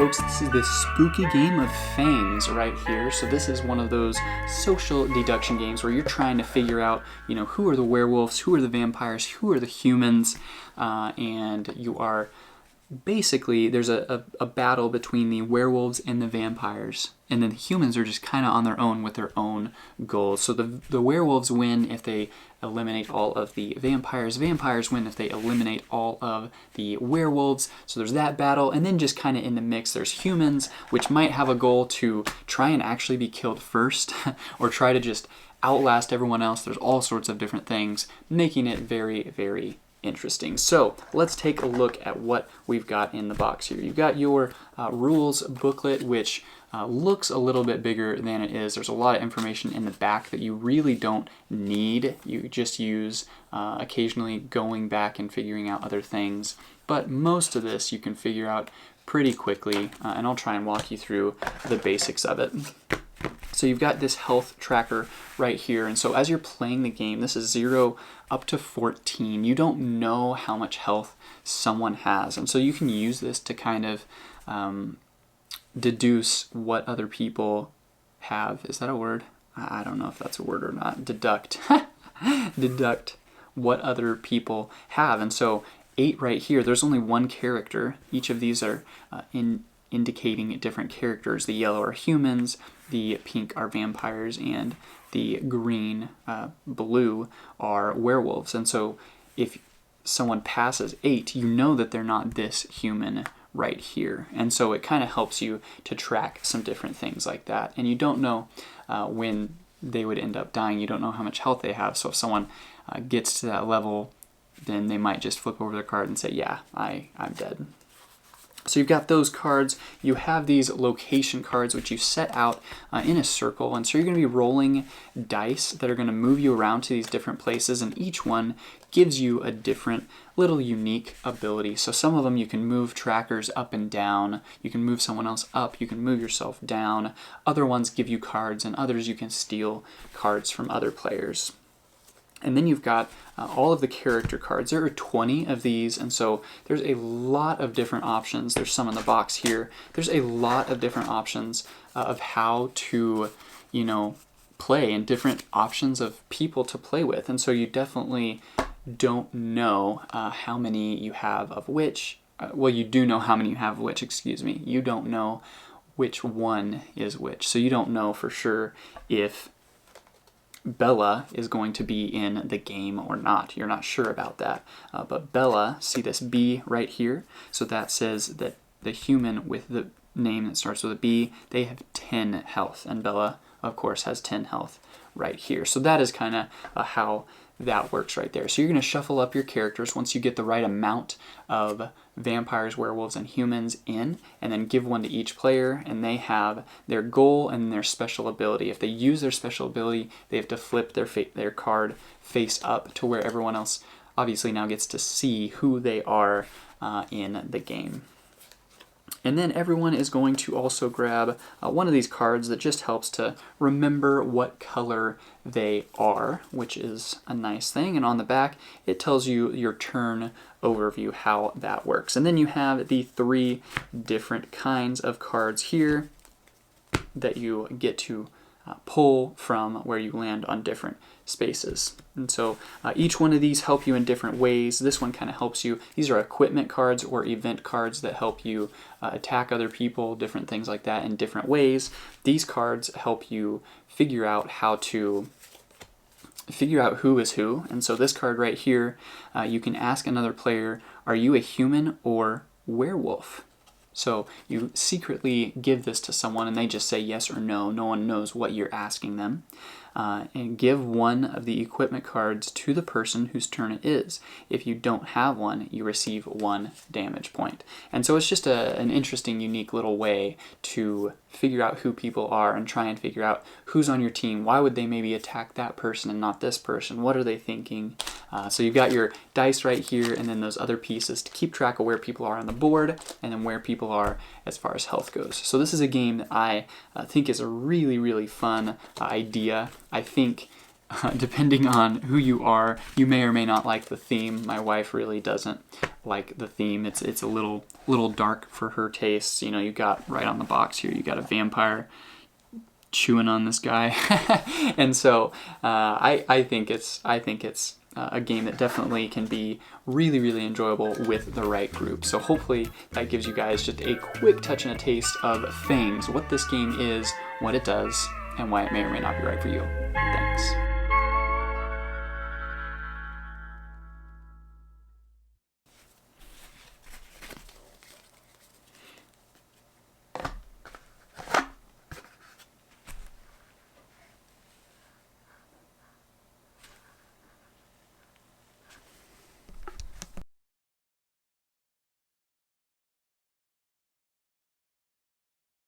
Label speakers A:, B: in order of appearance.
A: folks, this is the spooky game of Fangs right here. So this is one of those social deduction games where you're trying to figure out, who are the werewolves, who are the vampires, who are the humans, and you are basically, there's a battle between the werewolves and the vampires, and then the humans are just kind of on their own with their own goals. So the werewolves win if they eliminate all of the vampires. Vampires win if they eliminate all of the werewolves. So there's that battle, and then just kind of in the mix, there's humans, which might have a goal to try and actually be killed first, or try to just outlast everyone else. There's all sorts of different things, making it very, very interesting. So let's take a look at what we've got in the box here. You've got your rules booklet, which looks a little bit bigger than it is. There's a lot of information in the back that you really don't need. You just use occasionally going back and figuring out other things. But most of this you can figure out pretty quickly, and I'll try and walk you through the basics of it. So you've got this health tracker right here, and so as you're playing the game, this is 0 up to 14. You don't know how much health someone has, and so you can use this to kind of deduce what other people have. Is that a word? I don't know if that's a word or not. Deduct. Deduct what other people have, and so 8 right here, there's only one character. Each of these are indicating different characters. The yellow are humans, the pink are vampires, and the green, blue are werewolves. And so if someone passes 8, you know that they're not this human right here. And so it kind of helps you to track some different things like that. And you don't know when they would end up dying. You don't know how much health they have. So if someone gets to that level, then they might just flip over their card and say, yeah, I'm dead. So you've got those cards. You have these location cards, which you set out in a circle. And so you're going to be rolling dice that are going to move you around to these different places. And each one gives you a different little unique ability. So some of them you can move trackers up and down. You can move someone else up. You can move yourself down. Other ones give you cards, and others you can steal cards from other players. And then you've got all of the character cards. There are 20 of these, and so there's a lot of different options. There's some in the box here. There's a lot of different options of how to, play, and different options of people to play with. And so you definitely don't know how many you have of which. Well, you do know how many you have of which, excuse me. You don't know which one is which. So you don't know for sure if Bella is going to be in the game or not. You're not sure about that. But Bella, see this B right here? So that says that the human with the name that starts with a B, they have 10 health. And Bella, of course, has 10 health right here. So that is kind of how that works right there. So you're going to shuffle up your characters once you get the right amount of vampires, werewolves, and humans in, and then give one to each player, and they have their goal and their special ability. If they use their special ability, they have to flip their card face up to where everyone else obviously now gets to see who they are in the game. And then everyone is going to also grab one of these cards that just helps to remember what color they are, which is a nice thing. And on the back, it tells you your turn overview, how that works. And then you have the 3 different kinds of cards here that you get to pull from where you land on different spaces. And so each one of these help you in different ways. This one kind of helps you. These are equipment cards or event cards that help you attack other people, different things like that in different ways. These cards help you figure out how to figure out who is who. And so this card right here, you can ask another player, are you a human or werewolf? So you secretly give this to someone and they just say yes or no. No one knows what you're asking them. And give one of the equipment cards to the person whose turn it is. If you don't have one, you receive 1 damage point. And so it's just an interesting, unique little way to figure out who people are and try and figure out who's on your team. Why would they maybe attack that person and not this person? What are they thinking? So you've got your dice right here, and then those other pieces to keep track of where people are on the board and then where people are as far as health goes. So this is a game that I think is a really, really fun idea. I think depending on who you are, you may or may not like the theme. My wife really doesn't like the theme. It's a little dark for her tastes. You know, you got right on the box here, you got a vampire chewing on this guy, and so I think it's a game that definitely can be really, really enjoyable with the right group. So hopefully that gives you guys just a quick touch and a taste of Fangs, what this game is, what it does, and why it may or may not be right for you. Thanks.